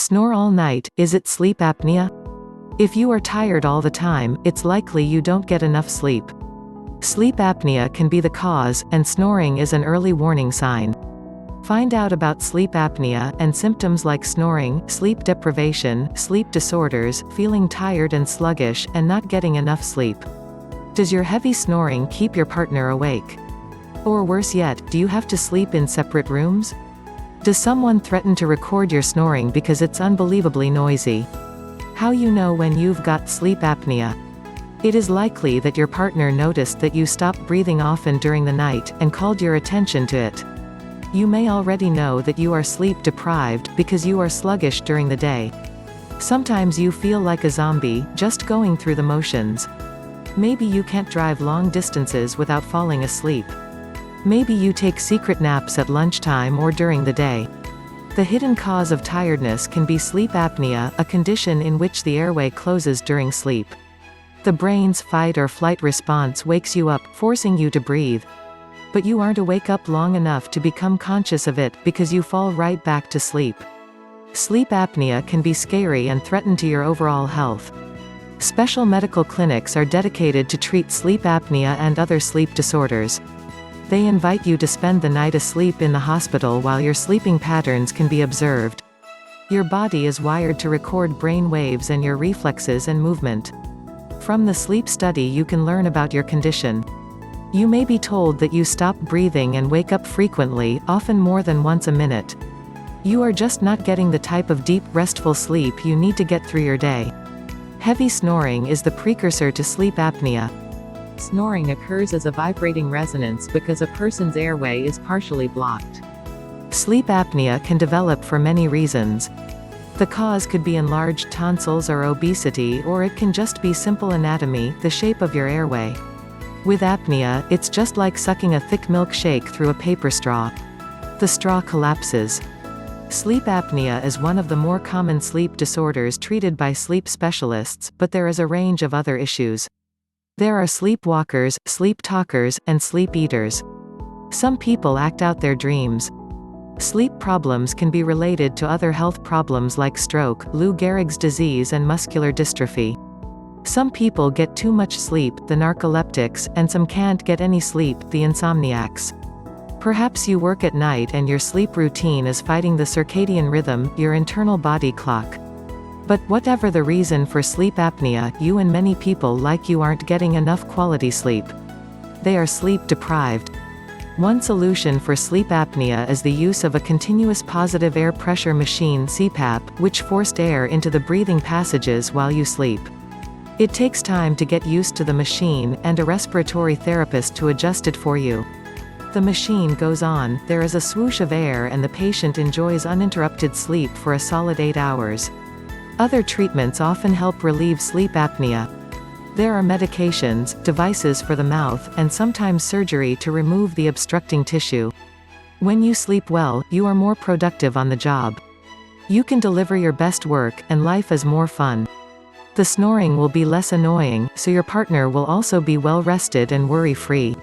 Snore all night, is it sleep apnea? If you are tired all the time, it's likely you don't get enough sleep. Sleep apnea can be the cause, and snoring is an early warning sign. Find out about sleep apnea, and symptoms like snoring, sleep deprivation, sleep disorders, feeling tired and sluggish, and not getting enough sleep. Does your heavy snoring keep your partner awake? Or worse yet, do you have to sleep in separate rooms? Does someone threaten to record your snoring because it's unbelievably noisy? How you know when you've got sleep apnea? It is likely that your partner noticed that you stopped breathing often during the night, and called your attention to it. You may already know that you are sleep deprived, because you are sluggish during the day. Sometimes you feel like a zombie, just going through the motions. Maybe you can't drive long distances without falling asleep. Maybe you take secret naps at lunchtime or during the day. The hidden cause of tiredness can be sleep apnea, a condition in which the airway closes during sleep. The brain's fight or flight response wakes you up, forcing you to breathe. But you aren't awake up long enough to become conscious of it, because you fall right back to sleep. Sleep apnea can be scary and threaten to your overall health. Special medical clinics are dedicated to treat sleep apnea and other sleep disorders. They invite you to spend the night asleep in the hospital while your sleeping patterns can be observed. Your body is wired to record brain waves and your reflexes and movement. From the sleep study you can learn about your condition. You may be told that you stop breathing and wake up frequently, often more than once a minute. You are just not getting the type of deep, restful sleep you need to get through your day. Heavy snoring is the precursor to sleep apnea. Snoring occurs as a vibrating resonance because a person's airway is partially blocked. Sleep apnea can develop for many reasons. The cause could be enlarged tonsils or obesity, or it can just be simple anatomy, the shape of your airway. With apnea, it's just like sucking a thick milkshake through a paper straw. The straw collapses. Sleep apnea is one of the more common sleep disorders treated by sleep specialists, but there is a range of other issues. There are sleepwalkers, sleep talkers, and sleep eaters. Some people act out their dreams. Sleep problems can be related to other health problems like stroke, Lou Gehrig's disease, and muscular dystrophy. Some people get too much sleep, the narcoleptics, and some can't get any sleep, the insomniacs. Perhaps you work at night and your sleep routine is fighting the circadian rhythm, your internal body clock. But whatever the reason for sleep apnea, you and many people like you aren't getting enough quality sleep. They are sleep deprived. One solution for sleep apnea is the use of a continuous positive air pressure machine (CPAP), which forced air into the breathing passages while you sleep. It takes time to get used to the machine, and a respiratory therapist to adjust it for you. The machine goes on, there is a swoosh of air, and the patient enjoys uninterrupted sleep for a solid 8 hours. Other treatments often help relieve sleep apnea. There are medications, devices for the mouth, and sometimes surgery to remove the obstructing tissue. When you sleep well, you are more productive on the job. You can deliver your best work, and life is more fun. The snoring will be less annoying, so your partner will also be well rested and worry-free.